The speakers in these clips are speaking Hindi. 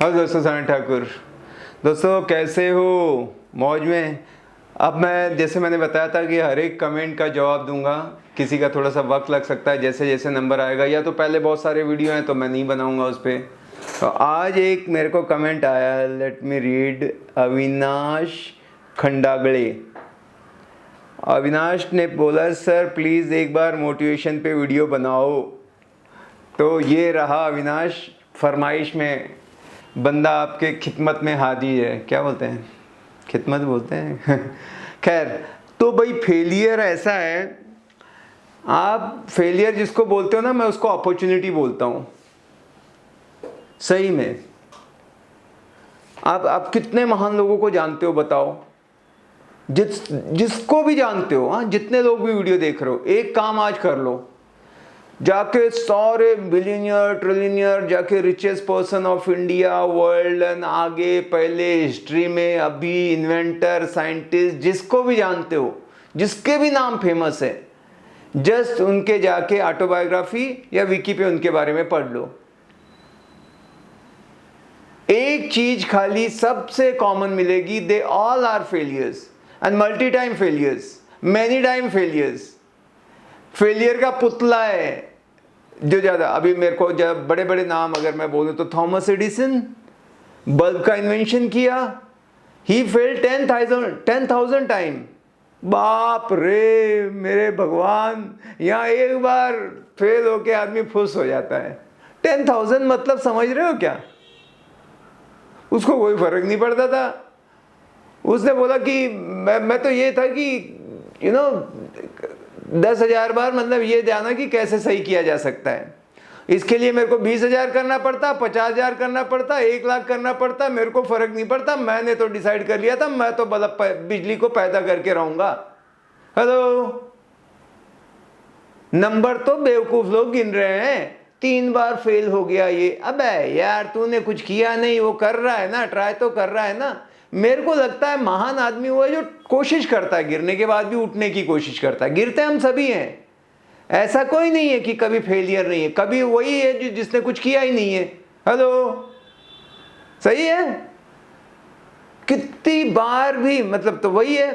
हाँ दोस्तों, सना ठाकुर। दोस्तों कैसे हो? मौज में। अब मैं जैसे मैंने बताया था कि हर एक कमेंट का जवाब दूंगा। किसी का थोड़ा सा वक्त लग सकता है, जैसे जैसे नंबर आएगा, या तो पहले बहुत सारे वीडियो हैं तो मैं नहीं बनाऊंगा उस पर। तो आज एक मेरे को कमेंट आया, let me read. Avinash Khandagade. Avinash ने बोला, सर प्लीज़ एक बार मोटिवेशन पे वीडियो बनाओ। तो ये रहा अविनाश, फरमाइश में बंदा आपके खिदमत में हाजिर है। क्या बोलते हैं, खिदमत बोलते हैं। खैर, तो भाई फेलियर ऐसा है, आप फेलियर जिसको बोलते हो ना, मैं उसको अपॉर्चुनिटी बोलता हूँ। सही में आप कितने महान लोगों को जानते हो बताओ? जिसको भी जानते हो, हाँ, जितने लोग भी वीडियो देख रहे हो, एक काम आज कर लो, जाके सारे बिलियनियर ट्रिलियनियर, जाके richest person of India, world and आगे पहले हिस्ट्री में, अभी इन्वेंटर, साइंटिस्ट, जिसको भी जानते हो, जिसके भी नाम फेमस है, जस्ट उनके जाके ऑटोबायोग्राफी या विकी पे उनके बारे में पढ़ लो। एक चीज खाली सबसे कॉमन मिलेगी, they all are failures and multi time failures, many time failures. Failure का पुतला है जो ज़्यादा। अभी मेरे को जब बड़े बड़े नाम अगर मैं बोलूँ तो थॉमस एडिसन, बल्ब का इन्वेंशन किया, ही फेल 10,000 टाइम। बाप रे मेरे भगवान, यहाँ एक बार फेल होके आदमी खुश हो जाता है। 10,000 मतलब समझ रहे हो क्या? उसको कोई फर्क नहीं पड़ता था। उसने बोला कि मैं तो ये था कि 10,000 बार, मतलब ये जाना कि कैसे सही किया जा सकता है। इसके लिए मेरे को 20,000 करना पड़ता, 50,000 करना पड़ता, 1,00,000 करना पड़ता, मेरे को फर्क नहीं पड़ता। मैंने तो डिसाइड कर लिया था, मैं तो बल्ब बिजली को पैदा करके रहूंगा। हेलो, नंबर तो बेवकूफ लोग गिन रहे हैं। 3 बार फेल हो गया ये। अबे यार, तूने कुछ किया नहीं, वो कर रहा है ना, ट्राई तो कर रहा है ना। मेरे को लगता है महान आदमी वो है जो कोशिश करता है, गिरने के बाद भी उठने की कोशिश करता है। गिरते हम सभी हैं, ऐसा कोई नहीं है कि कभी फेलियर नहीं है। कभी वही है जिसने कुछ किया ही नहीं है। हेलो, सही है? कितनी बार भी, मतलब तो वही है।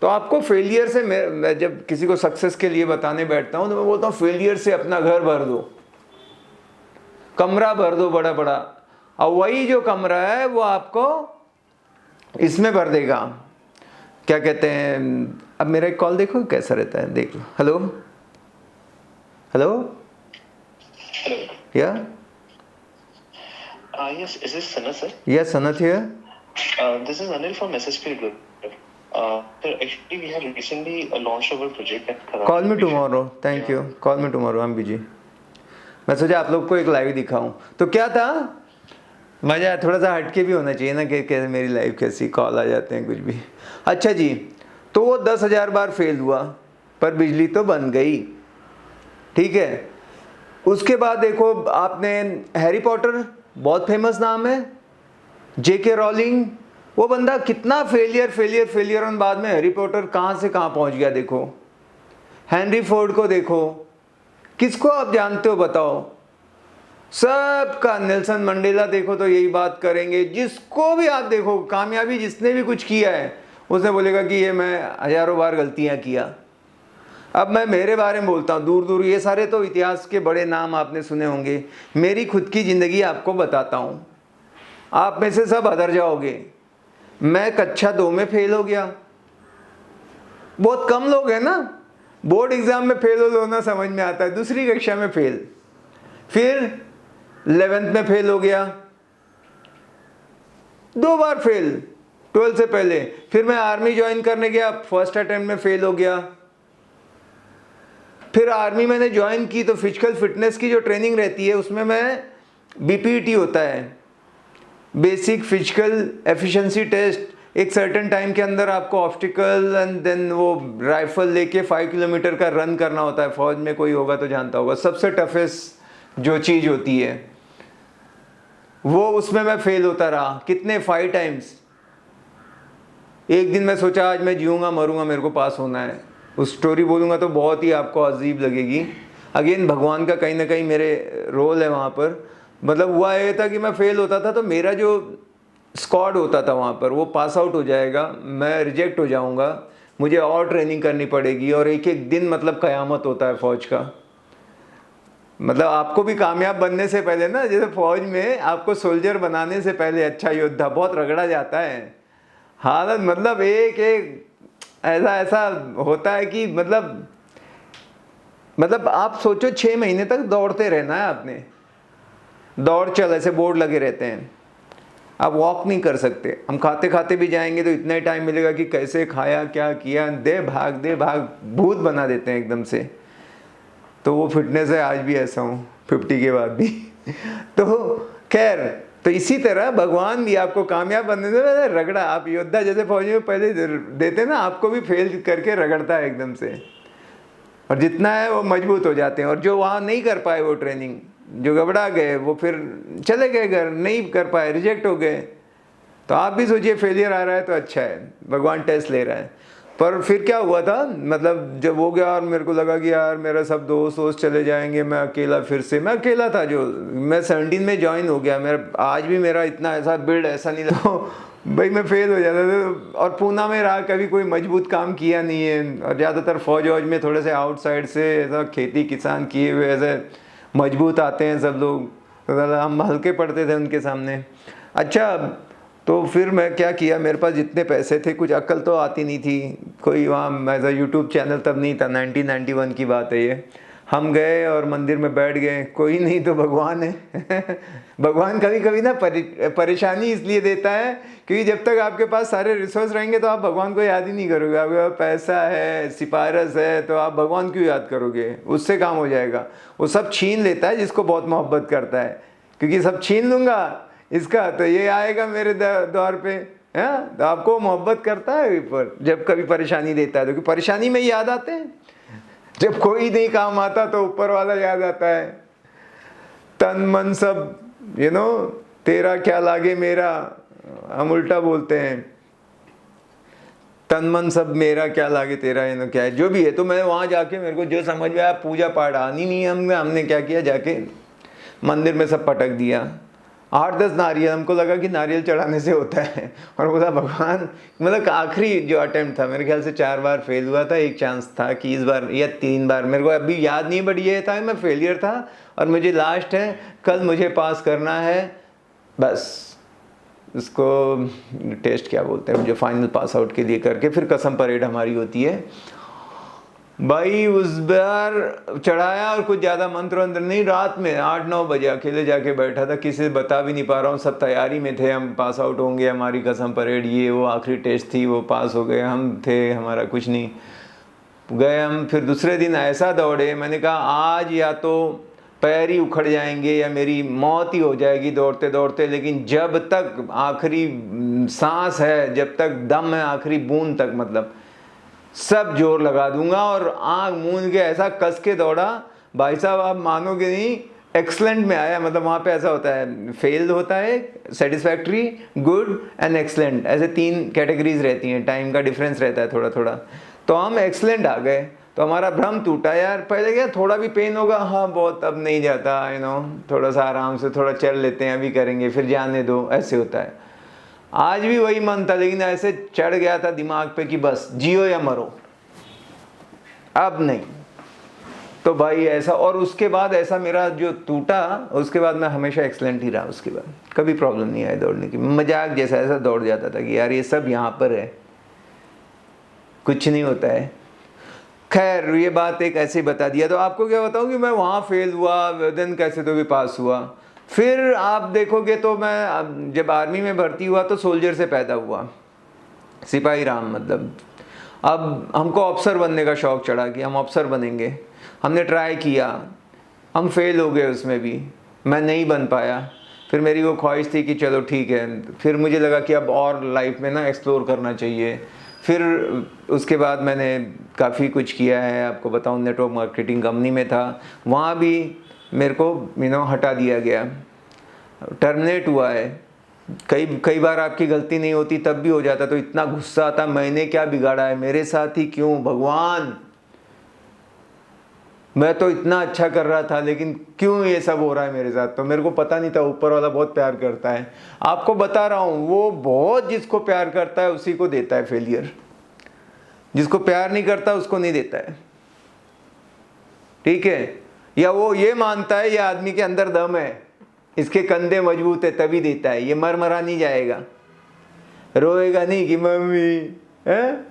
तो आपको फेलियर से, मैं जब किसी को सक्सेस के लिए बताने बैठता हूं तो मैं बोलता हूं, फेलियर से अपना घर भर दो, कमरा भर दो बड़ा बड़ा, और वही जो कमरा है वो आपको इसमें भर देगा। क्या कहते हैं, अब मेरा एक कॉल देखो कैसा रहता है, देख लो। हेलो हेलो, या Yes, is this Sanat, sir? Yes, Sanat here. This is Anil from SSP Group. Sir, actually, we have recently launched our project at Kharagpur. Call me tomorrow, thank you, call me tomorrow, I am busy. मैं सोचा आप लोग को एक लाइव दिखाऊं। तो क्या था, मज़ा थोड़ा सा हटके भी होना चाहिए ना, कि कैसे मेरी लाइफ कैसी, कॉल आ जाते हैं कुछ भी। अच्छा जी, तो वो 10,000 बार फेल हुआ पर बिजली तो बन गई, ठीक है। उसके बाद देखो, आपने हैरी पॉटर, बहुत फेमस नाम है, जेके रॉलिंग, वो बंदा कितना फेलियर फेलियर फेलियर, और बाद में हैरी पॉटर कहाँ से कहाँ पहुँच गया। देखो हेनरी फोर्ड को देखो, किसको आप जानते हो बताओ? सबका, नेल्सन मंडेला देखो तो यही बात करेंगे। जिसको भी आप देखो, कामयाबी जिसने भी कुछ किया है, उसने बोलेगा कि ये मैं हजारों बार गलतियां किया। अब मैं मेरे बारे में बोलता हूँ, दूर दूर ये सारे तो इतिहास के बड़े नाम आपने सुने होंगे। मेरी खुद की ज़िंदगी आपको बताता हूँ, आप में से सब हदर जाओगे। मैं कक्षा 2 में फेल हो गया। बहुत कम लोग हैं ना, बोर्ड एग्ज़ाम में फेल हो ना, समझ में आता है। दूसरी कक्षा में फेल, फिर 11th में फेल हो गया, 2 बार फेल 12 से पहले। फिर मैं आर्मी ज्वाइन करने गया, फर्स्ट अटेम्प्ट में फेल हो गया। फिर आर्मी मैंने ज्वाइन की तो फिजिकल फिटनेस की जो ट्रेनिंग रहती है, उसमें मैं बीपीटी होता है, बेसिक फिजिकल एफिशिएंसी टेस्ट। एक सर्टेन टाइम के अंदर आपको ऑब्स्टिकल एंड देन वो राइफल लेके 5 किलोमीटर का रन करना होता है। फौज में कोई होगा तो जानता होगा, सबसे टफेस्ट जो चीज़ होती है वो, उसमें मैं फेल होता रहा। कितने, 5 टाइम्स। एक दिन मैं सोचा आज मैं जीऊँगा मरूंगा, मेरे को पास होना है। उस स्टोरी बोलूँगा तो बहुत ही आपको अजीब लगेगी। अगेन भगवान का कहीं ना कहीं मेरे रोल है वहाँ पर। मतलब हुआ ये था कि मैं फेल होता था तो मेरा जो स्क्वाड होता था वहाँ पर वो पास आउट हो जाएगा, मैं रिजेक्ट हो जाऊँगा, मुझे और ट्रेनिंग करनी पड़ेगी, और एक एक दिन मतलब क़यामत होता है फ़ौज का। मतलब आपको भी कामयाब बनने से पहले ना, जैसे फ़ौज में आपको सोल्जर बनाने से पहले अच्छा योद्धा बहुत रगड़ा जाता है। हालत मतलब एक एक ऐसा ऐसा होता है कि मतलब आप सोचो 6 महीने तक दौड़ते रहना है आपने, दौड़ चल ऐसे बोर्ड लगे रहते हैं, आप वॉक नहीं कर सकते। हम खाते खाते भी जाएंगे तो इतना ही टाइम मिलेगा कि कैसे खाया क्या किया, दे भाग भूत बना देते हैं एकदम से। तो वो फिटनेस है, आज भी ऐसा हूँ 50 के बाद भी तो खैर, तो इसी तरह भगवान भी आपको कामयाब बनने से रगड़ा, आप योद्धा जैसे फौजी में पहले देते ना, आपको भी फेल करके रगड़ता है एकदम से, और जितना है वो मजबूत हो जाते हैं। और जो वहाँ नहीं कर पाए वो ट्रेनिंग, जो घबरा गए, वो फिर चले गए घर, नहीं कर पाए, रिजेक्ट हो गए। तो आप भी सोचिए फेलियर आ रहा है तो अच्छा है, भगवान टेस्ट ले रहा है। पर फिर क्या हुआ था, मतलब जब हो गया और मेरे को लगा कि यार मेरा सब दोस्त चले जाएंगे, मैं अकेला, फिर से मैं अकेला था। जो मैं 17 में ज्वाइन हो गया, मेरा आज भी मेरा इतना ऐसा बिल्ड ऐसा नहीं लगा भाई मैं फेल हो जाता था। और पूना में रहा, कभी कोई मजबूत काम किया नहीं है, और ज़्यादातर फौज वौज में थोड़े से आउटसाइड से ऐसा खेती किसान किए हुए ऐसे मजबूत आते हैं सब लोग, तो हम हल्के पड़ते थे उनके सामने। अच्छा, तो फिर मैं क्या किया, मेरे पास जितने पैसे थे, कुछ अक्ल तो आती नहीं थी, कोई वहाँ ऐसा यूट्यूब चैनल तब नहीं था, 1991 की बात है ये। हम गए और मंदिर में बैठ गए, कोई नहीं तो भगवान है भगवान कभी कभी ना परेशानी इसलिए देता है क्योंकि जब तक आपके पास सारे रिसोर्स रहेंगे तो आप भगवान को याद ही नहीं करोगे। आपके पास पैसा है, सिफारिश है, तो आप भगवान क्यों याद करोगे, उससे काम हो जाएगा। वो सब छीन लेता है जिसको बहुत मोहब्बत करता है, क्योंकि सब छीन लूँगा इसका तो ये आएगा मेरे द्वार पे, है, तो आपको मोहब्बत करता है। पर जब कभी परेशानी देता है तो, क्योंकि परेशानी में याद आते हैं, जब कोई नहीं काम आता तो ऊपर वाला याद आता है। तन मन सब तेरा क्या लागे मेरा, हम उल्टा बोलते हैं, तन मन सब मेरा क्या लागे तेरा, क्या है जो भी है। तो मैं वहाँ जाके, मेरे को जो समझ में आया, पूजा पाठ आनी नहीं है, हमने क्या किया, जाके मंदिर में सब पटक दिया, 8-10 नारियल। हमको लगा कि नारियल चढ़ाने से होता है, और बोला भगवान, मतलब आखिरी जो अटेम्प्ट था, मेरे ख्याल से 4 बार फेल हुआ था, एक चांस था कि इस बार, या 3 बार, मेरे को अभी याद नहीं, बट ये था मैं फेलियर था और मुझे लास्ट है, कल मुझे पास करना है बस। इसको टेस्ट क्या बोलते हैं, जो फाइनल पास आउट के लिए करके फिर कसम परेड हमारी होती है। भाई उस बार चढ़ाया, और कुछ ज़्यादा मंत्र वंत्र नहीं, रात में 8-9 बजे अकेले जाके बैठा था, किसी से बता भी नहीं पा रहा हूँ, सब तैयारी में थे, हम पास आउट होंगे, हमारी कसम परेड, ये वो आखिरी टेस्ट थी, वो पास हो गए, हम थे, हमारा कुछ नहीं गए। हम फिर दूसरे दिन ऐसा दौड़े, मैंने कहा आज या तो पैर ही उखड़ जाएंगे या मेरी मौत ही हो जाएगी दौड़ते दौड़ते, लेकिन जब तक आखिरी सांस है, जब तक दम है, आखिरी बूंद तक, मतलब सब जोर लगा दूंगा। और आँख मूंद के ऐसा कस के दौड़ा, भाई साहब आप मानोगे नहीं, एक्सलेंट में आया। मतलब वहाँ पे ऐसा होता है, फेल होता है, सेटिस्फैक्ट्री, गुड एंड एक्सलेंट, ऐसे 3 कैटेगरीज रहती हैं, टाइम का डिफरेंस रहता है थोड़ा थोड़ा। तो हम एक्सलेंट आ गए, तो हमारा भ्रम टूटा। यार पहले क्या थोड़ा भी पेन होगा, हाँ बहुत, अब नहीं जाता, थोड़ा सा आराम से थोड़ा चल लेते हैं, अभी करेंगे, फिर जाने दो, ऐसे होता है। आज भी वही मन था, लेकिन ऐसे चढ़ गया था दिमाग पे कि बस जियो या मरो, अब नहीं। तो भाई ऐसा, और उसके बाद ऐसा मेरा जो टूटा, उसके बाद मैं हमेशा एक्सलेंट ही रहा। उसके बाद कभी प्रॉब्लम नहीं आई दौड़ने की, मजाक जैसा ऐसा दौड़ जाता था कि यार ये सब यहाँ पर है, कुछ नहीं होता है। खैर ये बात एक ऐसे ही बता दिया। तो आपको क्या बताऊँ कि मैं वहाँ फेल हुआ, देन कैसे तो भी पास हुआ। फिर आप देखोगे तो मैं जब आर्मी में भर्ती हुआ तो सोल्जर से पैदा हुआ, सिपाही राम। मतलब अब हमको अफसर बनने का शौक़ चढ़ा कि हम अफसर बनेंगे। हमने ट्राई किया, हम फेल हो गए उसमें भी, मैं नहीं बन पाया। फिर मेरी वो ख्वाहिश थी कि चलो ठीक है, फिर मुझे लगा कि अब और लाइफ में ना एक्सप्लोर करना चाहिए। फिर उसके बाद मैंने काफ़ी कुछ किया है, आपको बताऊं, नेटवर्क मार्केटिंग कंपनी में था, वहाँ भी मेरे को हटा दिया गया, टर्मिनेट हुआ है। कई बार आपकी गलती नहीं होती तब भी हो जाता, तो इतना गुस्सा आता, मैंने क्या बिगाड़ा है, मेरे साथ ही क्यों भगवान। मैं तो इतना अच्छा कर रहा था, लेकिन क्यों ये सब हो रहा है मेरे साथ? तो मेरे को पता नहीं था ऊपर वाला बहुत प्यार करता है। आपको बता रहा हूँ, वो बहुत जिसको प्यार करता है उसी को देता है फेलियर, जिसको प्यार नहीं करता उसको नहीं देता है। ठीक है? या वो ये मानता है ये आदमी के अंदर दम है, इसके कंधे मजबूत है तभी देता है, ये मर मरा नहीं जाएगा, रोएगा नहीं कि मम्मी है,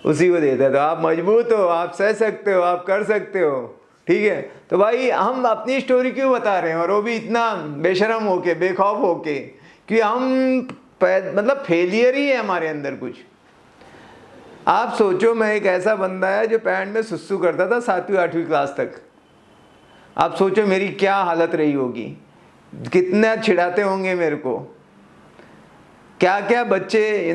उसी को देता है। तो आप मजबूत हो, आप सह सकते हो, आप कर सकते हो। ठीक है? तो भाई हम अपनी स्टोरी क्यों बता रहे हैं, और वो भी इतना बेशरम होके, बेखौफ होके, कि हम मतलब फेलियर ही है हमारे अंदर कुछ। आप सोचो, मैं एक ऐसा बंदा है जो पैंट में सुसु करता था 7वीं 8वीं क्लास तक। आप सोचो मेरी क्या हालत रही होगी, कितना छिड़ाते होंगे मेरे को, क्या क्या बच्चे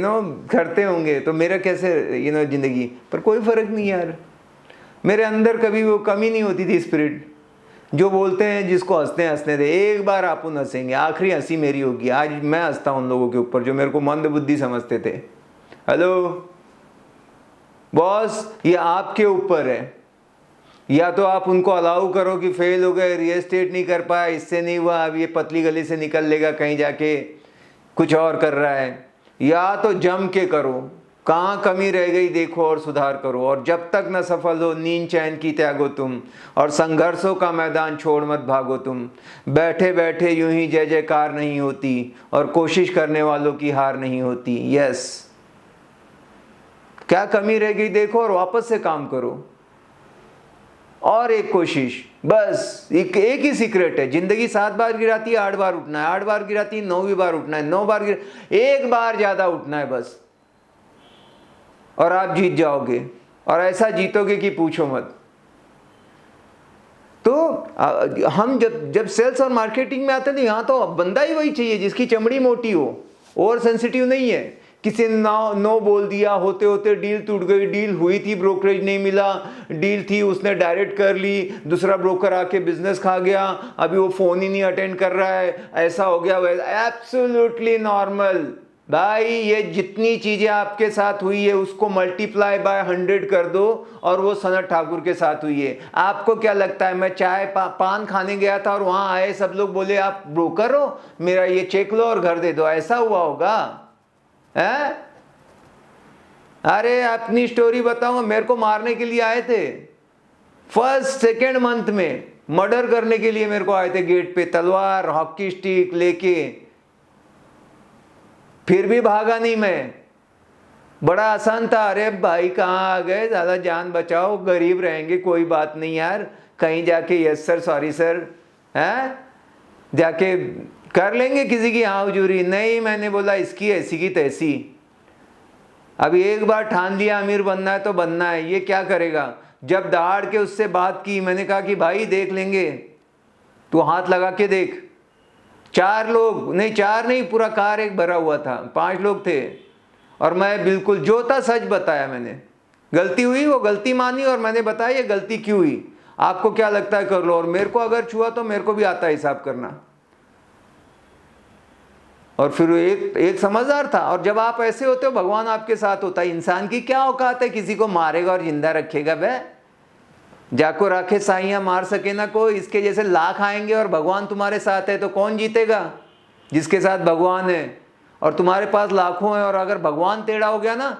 करते होंगे, तो मेरा कैसे जिंदगी। पर कोई फर्क नहीं यार, मेरे अंदर कभी वो कमी नहीं होती थी स्पिरिट। जो बोलते हैं जिसको हंसते हैं हंसने दे, एक बार आप उन हंसेंगे, आखिरी हंसी मेरी होगी। आज मैं हंसता हूं उन लोगों के ऊपर जो मेरे को मंद बुद्धि समझते थे। हेलो बॉस, ये आपके ऊपर है, या तो आप उनको अलाउ करो कि फेल हो गए, रियल एस्टेट नहीं कर पाया, इससे नहीं हुआ, अब ये पतली गली से निकल लेगा, कहीं जाके कुछ और कर रहा है, या तो जम के करो, कहाँ कमी रह गई देखो और सुधार करो। और जब तक न सफल हो नींद चैन की त्यागो तुम, और संघर्षों का मैदान छोड़ मत भागो तुम। बैठे बैठे यूं ही जय जयकार नहीं होती, और कोशिश करने वालों की हार नहीं होती। यस, क्या कमी रह गई देखो और वापस से काम करो, और एक कोशिश, बस एक ही सीक्रेट है। जिंदगी 7 बार गिराती है, 8 बार उठना है, 8 बार गिराती है, 9वीं बार उठना है, 9 बार एक बार ज्यादा उठना है बस, और आप जीत जाओगे। और ऐसा जीतोगे कि पूछो मत। तो हम जब सेल्स और मार्केटिंग में आते हैं, यहाँ तो बंदा ही वही चाहिए जिसकी चमड़ी मोटी हो, ओवर सेंसिटिव नहीं है। किसी ने नो बोल दिया, होते होते डील टूट गई, डील हुई थी, ब्रोकरेज नहीं मिला, डील थी उसने डायरेक्ट कर ली, दूसरा ब्रोकर आके बिजनेस खा गया, अभी वो फोन ही नहीं अटेंड कर रहा है, ऐसा हो गया वैसा। एब्सोल्युटली नॉर्मल भाई, ये जितनी चीजें आपके साथ हुई है उसको मल्टीप्लाई बाय 100 कर दो, और वो सनत ठाकुर के साथ हुई है। आपको क्या लगता है, मैं चाय पान खाने गया था और वहां आए सब लोग बोले आप ब्रोकर हो, मेरा ये चेक लो और घर दे दो, ऐसा हुआ होगा? है? अरे अपनी स्टोरी बताऊं, मेरे को मारने के लिए आए थे, फर्स्ट सेकेंड मंथ में मर्डर करने के लिए मेरे को आए थे गेट पे, तलवार हॉकी स्टिक लेके, फिर भी भागा नहीं मैं। बड़ा आसान था, अरे भाई कहाँ आ गए, ज्यादा जान बचाओ, गरीब रहेंगे, कोई बात नहीं यार, कहीं जाके यस सर सॉरी सर है जाके कर लेंगे किसी की हाँ हुजूरी। नहीं, मैंने बोला इसकी ऐसी की तैसी, अभी एक बार ठान लिया अमीर बनना है तो बनना है, ये क्या करेगा। जब दहाड़ के उससे बात की, मैंने कहा कि भाई देख लेंगे, तू हाथ लगा के देख। 4 लोग नहीं, 4 नहीं, पूरा कार एक भरा हुआ था, 5 लोग थे, और मैं बिल्कुल जो था सच बताया। मैंने गलती हुई, वो गलती मानी, और मैंने बताया ये गलती क्यों हुई, आपको क्या लगता है कर लो। और मेरे को अगर छुआ तो मेरे को भी आता है हिसाब करना। और फिर एक समझदार था। और जब आप ऐसे होते हो भगवान आपके साथ होता है। इंसान की क्या औकात है किसी को मारेगा और जिंदा रखेगा? बे जाको राखे साइयां मार सके ना कोई, इसके जैसे लाख आएंगे और भगवान तुम्हारे साथ है तो कौन जीतेगा? जिसके साथ भगवान है और तुम्हारे पास लाखों है, और अगर भगवान टेढ़ा हो गया ना,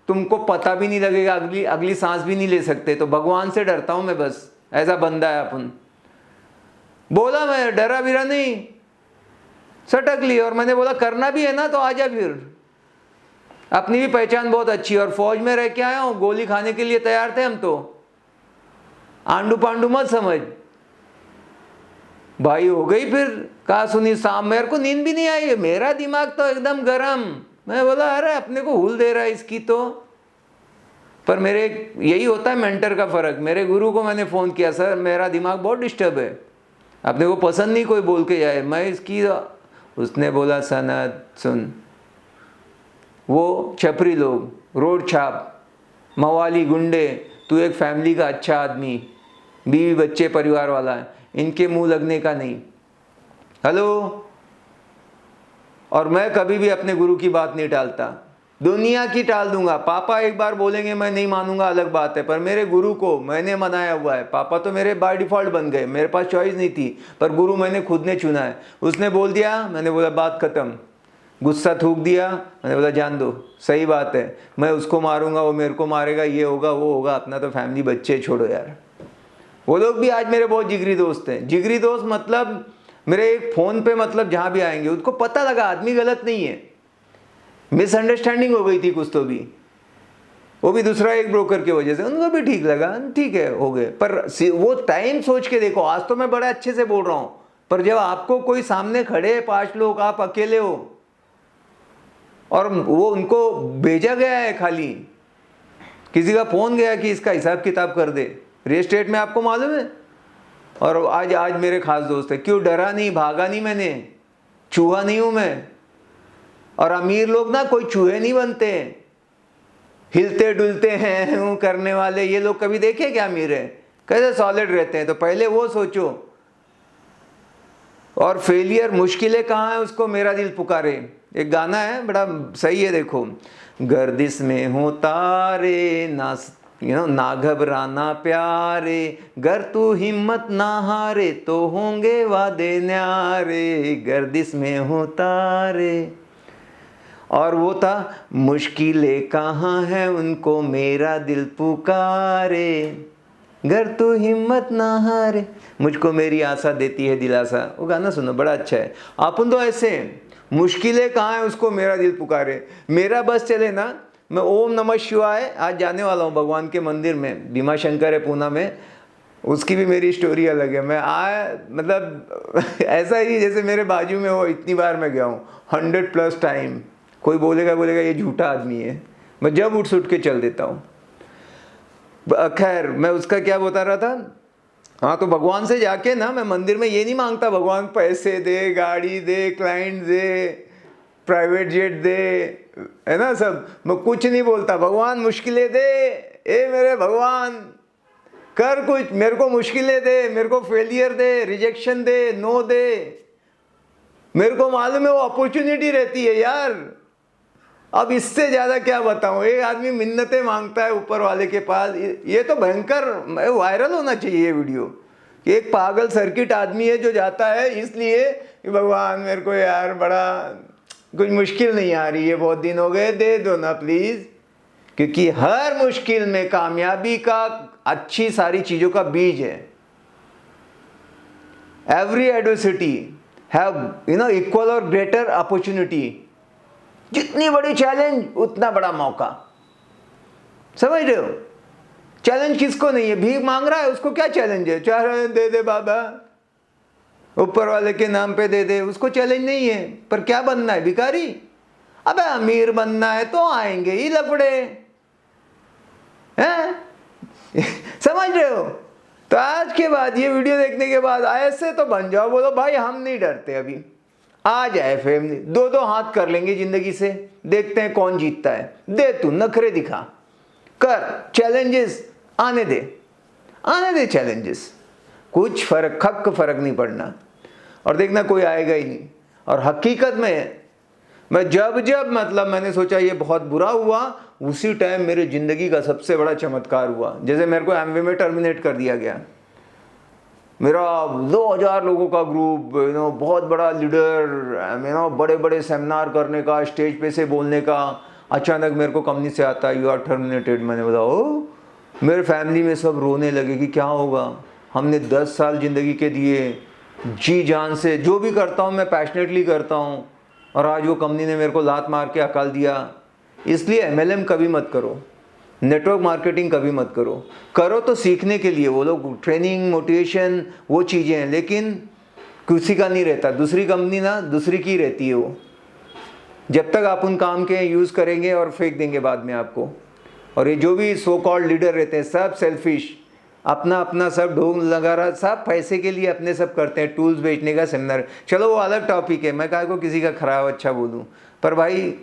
तुमको पता भी नहीं लगेगा, अगली सांस भी नहीं ले सकते। तो भगवान से डरता हूं मैं, बस ऐसा बंदा है अपन। बोला, मैं डरा बिरा नहीं, सटक ली। और मैंने बोला करना भी है ना तो आजा, फिर अपनी भी पहचान बहुत अच्छी, और फौज में रह के आया हूं, गोली खाने के लिए तैयार थे हम तो, आंडू पांडू मत समझ भाई। हो गई फिर कहा सुनी शाम, मेरे को नींद भी नहीं आई, मेरा दिमाग तो एकदम गरम। मैं बोला अरे अपने को हुल दे रहा है इसकी तो। पर मेरे यही होता है मेंटर का फर्क। मेरे गुरु को मैंने फ़ोन किया, सर मेरा दिमाग बहुत डिस्टर्ब है, अपने को पसंद नहीं कोई बोल के जाए, मैं इसकी। उसने बोला सनत सुन, वो छपरी लोग, रोड छाप, मवाली गुंडे, तू एक फैमिली का अच्छा आदमी, बीवी बच्चे परिवार वाला है, इनके मुंह लगने का नहीं। हेलो। और मैं कभी भी अपने गुरु की बात नहीं टालता। दुनिया की टाल दूंगा। पापा एक बार बोलेंगे मैं नहीं मानूंगा, अलग बात है, पर मेरे गुरु को मैंने मनाया हुआ है। पापा तो मेरे बाय डिफॉल्ट बन गए, मेरे पास चॉइस नहीं थी, पर गुरु मैंने खुद ने चुना है। उसने बोल दिया, मैंने बोला बात खत्म, गुस्सा थूक दिया, मैंने बोला जान दो, सही बात है, मैं उसको मारूंगा, वो मेरे को मारेगा, ये होगा वो होगा, अपना तो फैमिली बच्चे छोड़ो यार। वो लोग भी आज मेरे बहुत जिगरी दोस्त हैं। जिगरी दोस्त मतलब मेरे एक फ़ोन पे मतलब जहाँ भी आएंगे, उनको पता लगा आदमी गलत नहीं है, मिसअंडरस्टैंडिंग हो गई थी कुछ तो भी, वो भी दूसरा एक ब्रोकर की वजह से, उनको भी ठीक लगा, ठीक है हो गए। पर वो टाइम सोच के देखो, आज तो मैं बड़े अच्छे से बोल रहा हूँ, पर जब आपको कोई सामने खड़े 5 लोग, आप अकेले हो और वो उनको भेजा गया है, खाली किसी का फ़ोन गया कि इसका हिसाब किताब कर दे, रियल एस्टेट में आपको मालूम है। और आज मेरे खास दोस्त है, क्यों डरा नहीं, भागा नहीं, मैंने चूहा नहीं हूं मैं। और अमीर लोग ना कोई चूहे नहीं बनते, हिलते डुलते हैं करने वाले, ये लोग कभी देखे क्या अमीर है, कैसे सॉलिड रहते हैं। तो पहले वो सोचो। और फेलियर मुश्किलें कहाँ है, उसको मेरा दिल पुकारे, एक गाना है बड़ा सही है, देखो। गर्दिश में हो तारे ना ना घबराना प्यारे, गर तू हिम्मत ना हारे तो होंगे वादे न्यारे, गर्दिश में हो तारे। और वो था, मुश्किलें कहाँ हैं उनको मेरा दिल पुकारे, गर तू हिम्मत ना हारे मुझको मेरी आशा देती है दिलासा। वो गाना सुनो, बड़ा अच्छा है। अपन तो ऐसे, मुश्किलें कहाँ है उसको मेरा दिल पुकारे, मेरा बस चले ना, मैं ओम नमः शिवाय आज जाने वाला हूँ भगवान के मंदिर में, भीमा शंकर है पूना में, उसकी भी मेरी स्टोरी अलग है। मैं मतलब ऐसा ही जैसे मेरे बाजू में हो, इतनी बार मैं गया हूँ 100+ टाइम। कोई बोलेगा ये झूठा आदमी है, मैं जब उठ सुट के चल देता हूँ। खैर मैं उसका क्या बता रहा था, हाँ, तो भगवान से जाके ना मैं मंदिर में ये नहीं मांगता भगवान पैसे दे, गाड़ी दे, क्लाइंट दे, प्राइवेट जेट दे, है ना, सब मैं कुछ नहीं बोलता, भगवान मुश्किलें दे, ए मेरे भगवान कर कुछ, मेरे को मुश्किलें दे, मेरे को फेलियर दे, रिजेक्शन दे, नो दे, मेरे को मालूम है वो अपॉर्चुनिटी रहती है यार। अब इससे ज़्यादा क्या बताऊं, एक आदमी मिन्नतें मांगता है ऊपर वाले के पास, ये तो भयंकर वायरल होना चाहिए ये वीडियो, कि एक पागल सर्किट आदमी है जो जाता है इसलिए कि भगवान मेरे को यार बड़ा कुछ मुश्किल नहीं आ रही है, बहुत दिन हो गए, दे दो ना प्लीज़। क्योंकि हर मुश्किल में कामयाबी का अच्छी सारी चीज़ों का बीज है। एवरी एडवर्सिटी हैव इक्वल और ग्रेटर अपॉर्चुनिटी। जितनी बड़ी चैलेंज उतना बड़ा मौका, समझ रहे हो। चैलेंज किसको नहीं है, भीख मांग रहा है उसको क्या चैलेंज है, चाहे दे दे बाबा, ऊपर वाले के नाम पे दे दे, उसको चैलेंज नहीं है। पर क्या बनना है, भिखारी। अबे अमीर बनना है तो आएंगे ही लफड़े, हैं समझ रहे हो। तो आज के बाद ये वीडियो देखने के बाद ऐसे तो बन जाओ, बोलो भाई हम नहीं डरते, अभी आ जाए फैमिली, 2-2 हाथ कर लेंगे जिंदगी से, देखते हैं कौन जीतता है। दे तू नखरे दिखा, कर चैलेंजेस, आने दे चैलेंजेस, कुछ फर्क नहीं पड़ना, और देखना कोई आएगा ही नहीं। और हकीकत में मैं जब मतलब मैंने सोचा ये बहुत बुरा हुआ, उसी टाइम मेरे जिंदगी का सबसे बड़ा चमत्कार हुआ। जैसे मेरे को एमवे में टर्मिनेट कर दिया गया, मेरा 2000 लोगों का ग्रुप, बहुत बड़ा लीडर, बड़े बड़े सेमिनार करने का, स्टेज पे से बोलने का, अचानक मेरे को कंपनी से आता है, यू आर टर्मिनेटेड। मैंने बोला ओ, मेरे फैमिली में सब रोने लगे कि क्या होगा, हमने 10 साल ज़िंदगी के दिए, जी जान से जो भी करता हूँ मैं पैशनेटली करता हूँ, और आज वो कंपनी ने मेरे को लात मार के अकाल दिया। इसलिए MLM कभी मत करो, नेटवर्क मार्केटिंग कभी मत करो तो सीखने के लिए, वो लोग ट्रेनिंग मोटिवेशन वो चीज़ें हैं, लेकिन किसी का नहीं रहता। दूसरी कंपनी ना दूसरी की रहती है वो, जब तक आप उन काम के यूज़ करेंगे और फेंक देंगे बाद में आपको। और ये जो भी सो कॉल्ड लीडर रहते हैं सब सेल्फिश, अपना सब ढोंग लगा रहा, सब पैसे के लिए अपने सब करते हैं, टूल्स बेचने का सेमिनार। चलो वो अलग टॉपिक है, मैं कहा को किसी का खराब अच्छा बोलूँ, पर भाई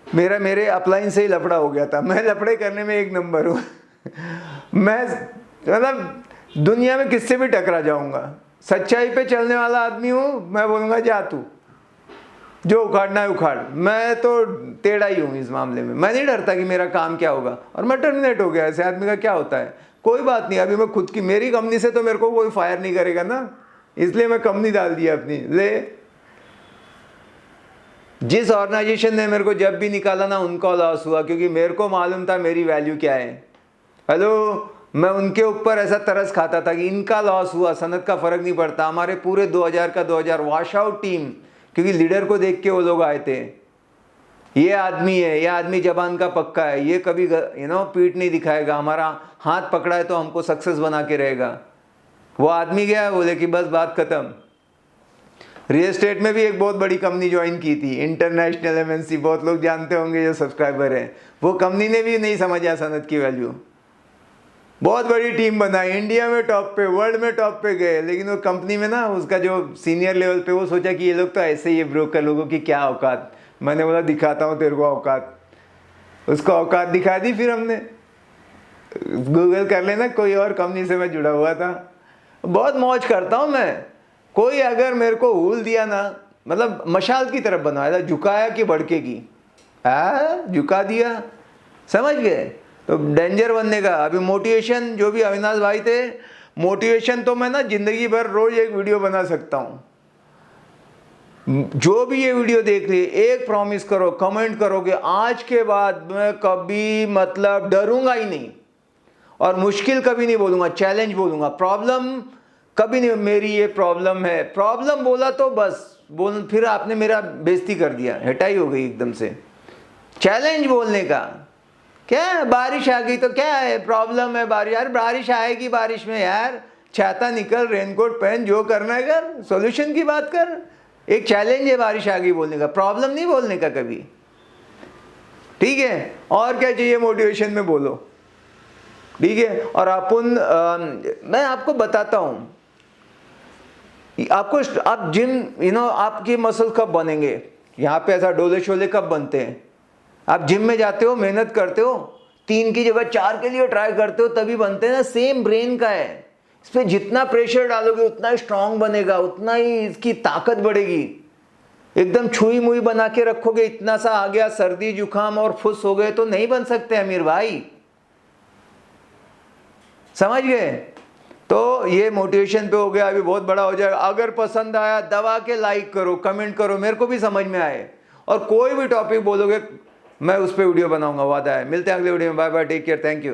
मेरे अपलाइन से ही लफड़ा हो गया था। मैं लफड़े करने में 1 नंबर हूँ मैं मतलब दुनिया में किससे भी टकरा जाऊँगा, सच्चाई पे चलने वाला आदमी हूँ। मैं बोलूँगा जा तू, जो उखाड़ना है उखाड़। मैं तो टेढ़ा ही हूँ इस मामले में, मैं नहीं डरता कि मेरा काम क्या होगा, और मैं टर्मिनेट हो गया। ऐसे आदमी का क्या होता है, कोई बात नहीं, अभी मैं खुद की, मेरी कंपनी से तो मेरे को कोई फायर नहीं करेगा ना, इसलिए मैं कंपनी डाल दिया अपनी। ले, जिस ऑर्गेनाइजेशन ने मेरे को जब भी निकाला ना उनका लॉस हुआ, क्योंकि मेरे को मालूम था मेरी वैल्यू क्या है। हेलो, मैं उनके ऊपर ऐसा तरस खाता था कि इनका लॉस हुआ, सनत का फर्क नहीं पड़ता, हमारे पूरे 2000 का 2000 वॉश आउट टीम, क्योंकि लीडर को देख के वो लोग आए थे। ये आदमी है, ये आदमी जबान का पक्का है, ये कभी पीठ नहीं दिखाएगा, हमारा हाथ पकड़ा है तो हमको सक्सेस बना के रहेगा। वो आदमी गया, बोले कि बस बात खत्म। रियल एस्टेट में भी एक बहुत बड़ी कंपनी ज्वाइन की थी, इंटरनेशनल एमएनसी, बहुत लोग जानते होंगे जो सब्सक्राइबर हैं। वो कंपनी ने भी नहीं समझा सनत की वैल्यू, बहुत बड़ी टीम बनाई, इंडिया में टॉप पे, वर्ल्ड में टॉप पे गए, लेकिन वो कंपनी में ना उसका जो सीनियर लेवल पे, वो सोचा कि ये लोग तो ऐसे ही है, ब्रोकर लोगों की क्या औकात। मैंने बोला दिखाता हूँ तेरे को औकात। उसको औकात दिखा दी। फिर हमने गूगल कर लेना, कोई और कंपनी से मैं जुड़ा हुआ था। बहुत मौज करता हूँ मैं। कोई अगर मेरे को हूल दिया ना, मतलब मशाल की तरफ बनाया था, झुकाया कि भड़केगी, झुका दिया, समझ गए, तो डेंजर बनने का। अभी मोटिवेशन, जो भी अविनाश भाई थे, मोटिवेशन तो मैं ना जिंदगी भर रोज एक वीडियो बना सकता हूँ। जो भी ये वीडियो देख लिए, एक प्रॉमिस करो, कमेंट करो कि आज के बाद मैं कभी मतलब डरूंगा ही नहीं, और मुश्किल कभी नहीं बोलूंगा, चैलेंज बोलूंगा। प्रॉब्लम कभी नहीं, मेरी ये प्रॉब्लम है, प्रॉब्लम बोला तो बस बोल, फिर आपने मेरा बेइज्जती कर दिया, हटाई हो गई एकदम से। चैलेंज बोलने का क्या है, बारिश आ गई तो क्या है, प्रॉब्लम है बारिश, यार बारिश आएगी, बारिश में यार छाता निकल, रेनकोट पहन, जो करना है कर, सॉल्यूशन की बात कर। एक चैलेंज है बारिश आ गई बोलने का, प्रॉब्लम नहीं बोलने का कभी, ठीक है। और क्या चाहिए मोटिवेशन में, बोलो, ठीक है। और मैं आपको बताता हूं, आपको, आप जिम, आपकी मसल कब बनेंगे, यहाँ पे ऐसा डोले शोले कब बनते हैं। आप जिम में जाते हो, मेहनत करते हो, 3 की जगह 4 के लिए ट्राई करते हो, तभी बनते हैं ना। सेम ब्रेन का है, इस पर जितना प्रेशर डालोगे उतना ही स्ट्रांग बनेगा, उतना ही इसकी ताकत बढ़ेगी। एकदम छुई मुई बना के रखोगे, इतना सा आ गया, सर्दी जुकाम और फुस हो गए तो नहीं बन सकते अमीर भाई, समझ गए। तो ये मोटिवेशन पे हो गया, अभी बहुत बड़ा हो जाएगा। अगर पसंद आया दबा के लाइक करो, कमेंट करो, मेरे को भी समझ में आए, और कोई भी टॉपिक बोलोगे मैं उस पर वीडियो बनाऊंगा, वादा है। मिलते हैं अगले वीडियो में, bye bye, take care, thank you.